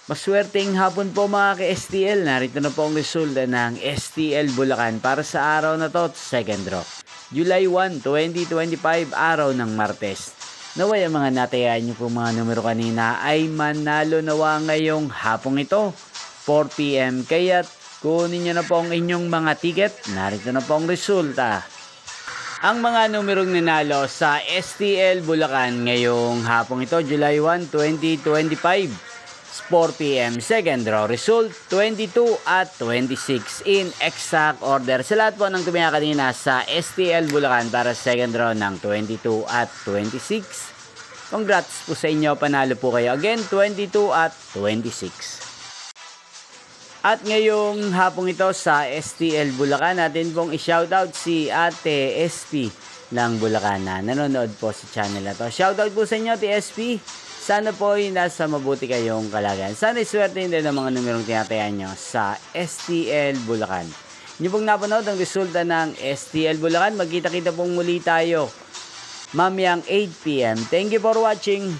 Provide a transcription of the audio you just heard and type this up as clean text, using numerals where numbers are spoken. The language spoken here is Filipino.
Maswerteng hapon po mga ka-STL. Narito na po ang resulta ng STL Bulacan para sa araw na to, second draw. July 1, 2025, araw ng Martes. Naway ang mga natayaan nyo po mga numero kanina ay manalo nawa ngayong hapong ito, 4 PM. Kaya't kunin nyo na po ang inyong mga ticket. Narito na po ang resulta. Ang mga numerong nanalo sa STL Bulacan ngayong hapong ito, July 1, 2025. 4 PM second draw. Result 22 at 26 in exact order. Sa lahat po ng tumaya kanina sa STL Bulacan para second draw ng 22 at 26. Congrats po sa inyo. Panalo po kayo. Again, 22 at 26. At ngayong hapong ito sa STL Bulacan, natin pong i-shoutout si Ate SP ng Bulacan na nanonood po sa channel na to. Shoutout po sa inyo, Ate SP. Sana po ay nasa mabuti kayong kalagayan. Sana iswerte din ng mga numerong tinatayan nyo sa STL Bulacan. Inyo pong napanood ang resulta ng STL Bulacan. Magkita-kita pong muli tayo mamayang 8 PM. Thank you for watching.